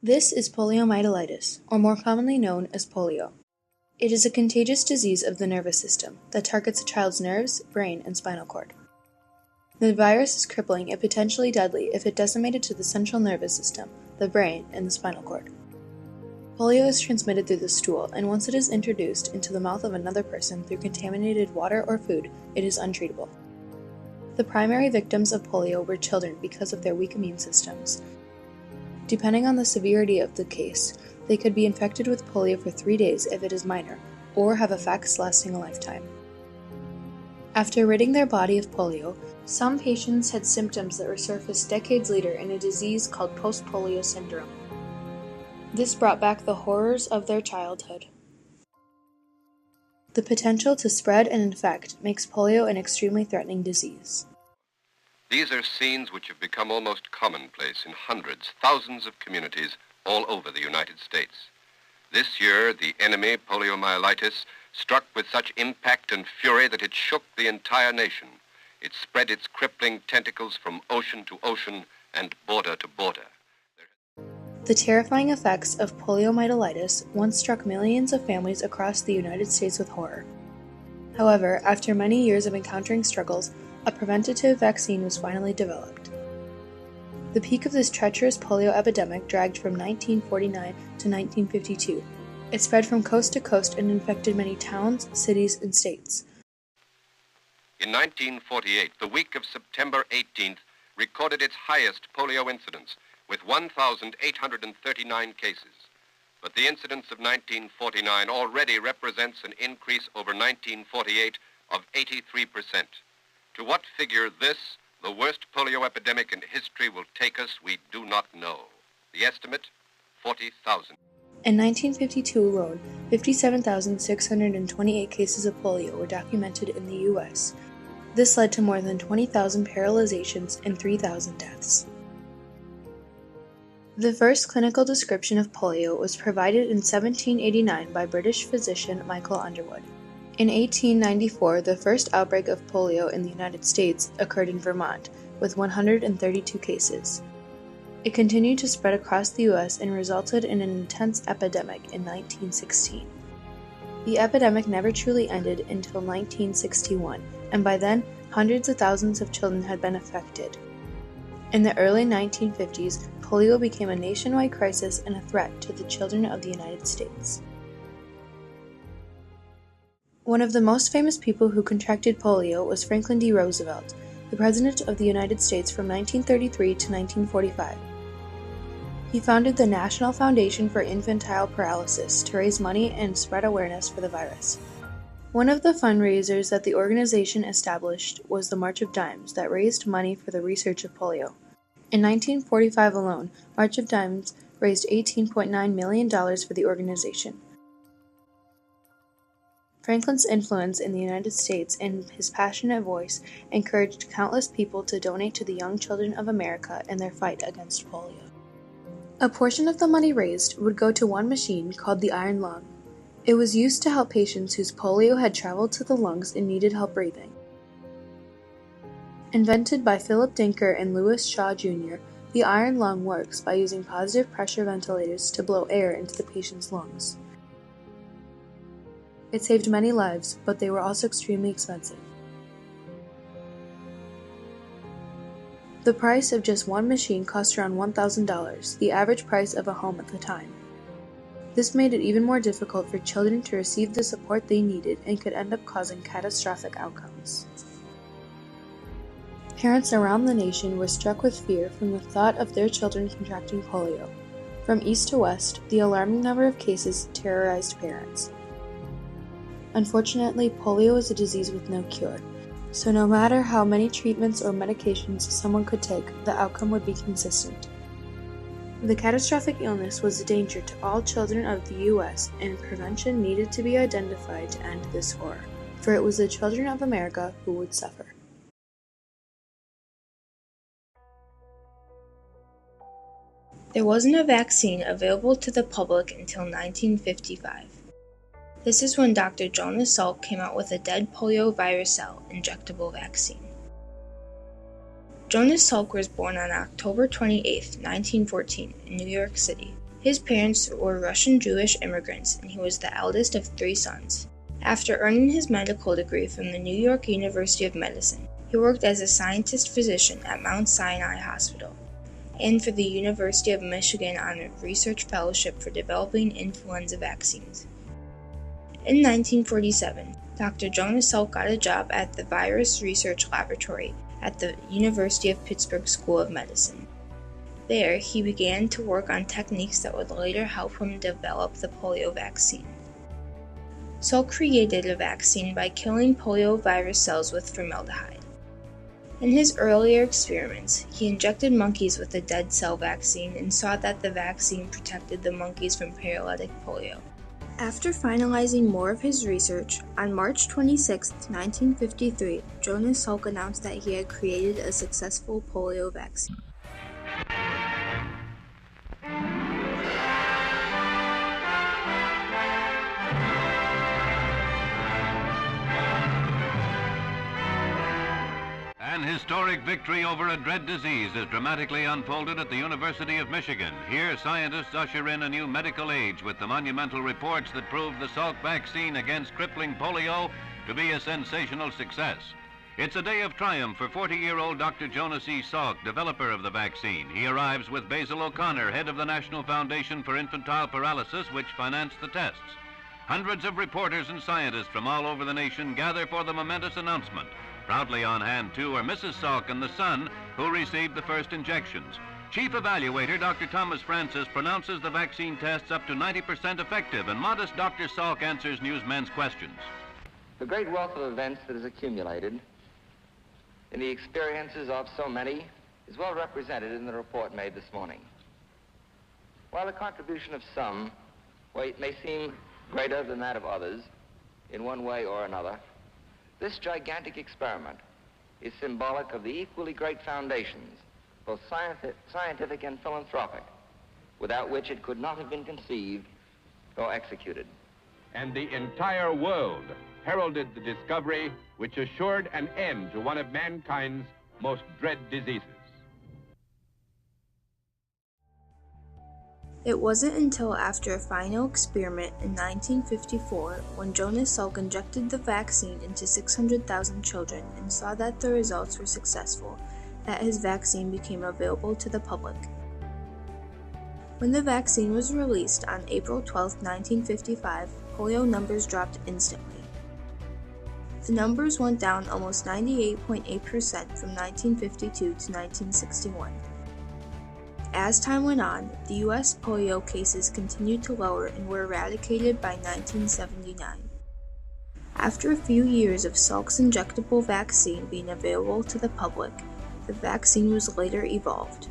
This is poliomyelitis, or more commonly known as polio. It is a contagious disease of the nervous system that targets a child's nerves, brain, and spinal cord. The virus is crippling and potentially deadly if it decimated to the central nervous system, the brain, and the spinal cord. Polio is transmitted through the stool, and once it is introduced into the mouth of another person through contaminated water or food, it is untreatable. The primary victims of polio were children because of their weak immune systems. Depending on the severity of the case, they could be infected with polio for 3 days if it is minor, or have effects lasting a lifetime. After ridding their body of polio, some patients had symptoms that resurfaced decades later in a disease called post-polio syndrome. This brought back the horrors of their childhood. The potential to spread and infect makes polio an extremely threatening disease. These are scenes which have become almost commonplace in hundreds, thousands of communities all over the United States. This year, the enemy, poliomyelitis, struck with such impact and fury that it shook the entire nation. It spread its crippling tentacles from ocean to ocean and border to border. The terrifying effects of poliomyelitis once struck millions of families across the United States with horror. However, after many years of encountering struggles, a preventative vaccine was finally developed. The peak of this treacherous polio epidemic dragged from 1949 to 1952. It spread from coast to coast and infected many towns, cities, and states. In 1948, the week of September 18th recorded its highest polio incidence, with 1,839 cases. But the incidence of 1949 already represents an increase over 1948 of 83%. To what figure this, the worst polio epidemic in history, will take us, we do not know. The estimate, 40,000. In 1952 alone, 57,628 cases of polio were documented in the U.S. This led to more than 20,000 paralyzations and 3,000 deaths. The first clinical description of polio was provided in 1789 by British physician Michael Underwood. In 1894, the first outbreak of polio in the United States occurred in Vermont, with 132 cases. It continued to spread across the U.S. and resulted in an intense epidemic in 1916. The epidemic never truly ended until 1961, and by then, hundreds of thousands of children had been affected. In the early 1950s, polio became a nationwide crisis and a threat to the children of the United States. One of the most famous people who contracted polio was Franklin D. Roosevelt, the President of the United States from 1933 to 1945. He founded the National Foundation for Infantile Paralysis to raise money and spread awareness for the virus. One of the fundraisers that the organization established was the March of Dimes that raised money for the research of polio. In 1945 alone, March of Dimes raised $18.9 million for the organization. Franklin's influence in the United States and his passionate voice encouraged countless people to donate to the young children of America in their fight against polio. A portion of the money raised would go to one machine called the iron lung. It was used to help patients whose polio had traveled to the lungs and needed help breathing. Invented by Philip Dinker and Louis Shaw Jr., the iron lung works by using positive pressure ventilators to blow air into the patient's lungs. It saved many lives, but they were also extremely expensive. The price of just one machine cost around $1,000, the average price of a home at the time. This made it even more difficult for children to receive the support they needed and could end up causing catastrophic outcomes. Parents around the nation were struck with fear from the thought of their children contracting polio. From east to west, the alarming number of cases terrorized parents. Unfortunately, polio is a disease with no cure, so no matter how many treatments or medications someone could take, the outcome would be consistent. The catastrophic illness was a danger to all children of the U.S., and prevention needed to be identified to end this horror, for it was the children of America who would suffer. There wasn't a vaccine available to the public until 1955. This is when Dr. Jonas Salk came out with a dead polio virus cell injectable vaccine. Jonas Salk was born on October 28, 1914, in New York City. His parents were Russian Jewish immigrants, and he was the eldest of 3 sons. After earning his medical degree from the New York University of Medicine, he worked as a scientist-physician at Mount Sinai Hospital and for the University of Michigan on a research fellowship for developing influenza vaccines. In 1947, Dr. Jonas Salk got a job at the Virus Research Laboratory at the University of Pittsburgh School of Medicine. There, he began to work on techniques that would later help him develop the polio vaccine. Salk created a vaccine by killing polio virus cells with formaldehyde. In his earlier experiments, he injected monkeys with a dead cell vaccine and saw that the vaccine protected the monkeys from paralytic polio. After finalizing more of his research, on March 26, 1953, Jonas Salk announced that he had created a successful polio vaccine. An historic victory over a dread disease is dramatically unfolded at the University of Michigan. Here, scientists usher in a new medical age with the monumental reports that prove the Salk vaccine against crippling polio to be a sensational success. It's a day of triumph for 40-year-old Dr. Jonas E. Salk, developer of the vaccine. He arrives with Basil O'Connor, head of the National Foundation for Infantile Paralysis, which financed the tests. Hundreds of reporters and scientists from all over the nation gather for the momentous announcement. Proudly on hand, too, are Mrs. Salk and the son who received the first injections. Chief Evaluator Dr. Thomas Francis pronounces the vaccine tests up to 90% effective, and modest Dr. Salk answers newsmen's questions. The great wealth of events that is accumulated in the experiences of so many is well represented in the report made this morning. While the contribution of some may seem greater than that of others in one way or another, this gigantic experiment is symbolic of the equally great foundations, both scientific and philanthropic, without which it could not have been conceived or executed. And the entire world heralded the discovery which assured an end to one of mankind's most dread diseases. It wasn't until after a final experiment in 1954, when Jonas Salk injected the vaccine into 600,000 children and saw that the results were successful, that his vaccine became available to the public. When the vaccine was released on April 12, 1955, polio numbers dropped instantly. The numbers went down almost 98.8% from 1952 to 1961. As time went on, the U.S. polio cases continued to lower and were eradicated by 1979. After a few years of Salk's injectable vaccine being available to the public, the vaccine was later evolved.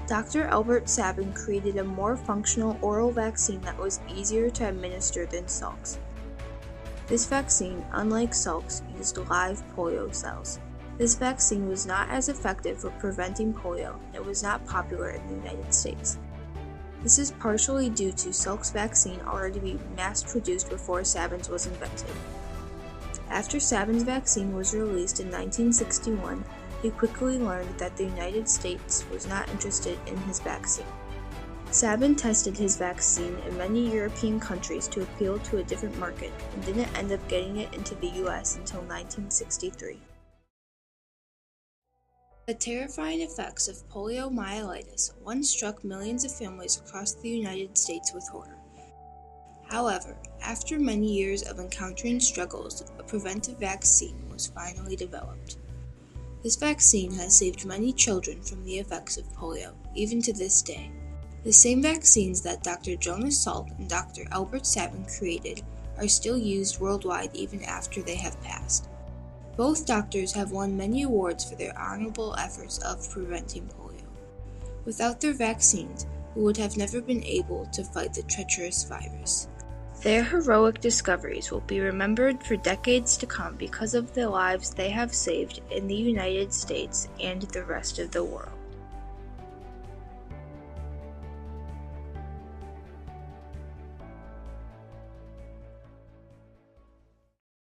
Dr. Albert Sabin created a more functional oral vaccine that was easier to administer than Salk's. This vaccine, unlike Salk's, used live polio cells. This vaccine was not as effective for preventing polio, and it was not popular in the United States. This is partially due to Salk's vaccine already being mass-produced before Sabin's was invented. After Sabin's vaccine was released in 1961, he quickly learned that the United States was not interested in his vaccine. Sabin tested his vaccine in many European countries to appeal to a different market, and didn't end up getting it into the US until 1963. The terrifying effects of poliomyelitis once struck millions of families across the United States with horror. However, after many years of encountering struggles, a preventive vaccine was finally developed. This vaccine has saved many children from the effects of polio, even to this day. The same vaccines that Dr. Jonas Salk and Dr. Albert Sabin created are still used worldwide even after they have passed. Both doctors have won many awards for their honorable efforts of preventing polio. Without their vaccines, we would have never been able to fight the treacherous virus. Their heroic discoveries will be remembered for decades to come because of the lives they have saved in the United States and the rest of the world.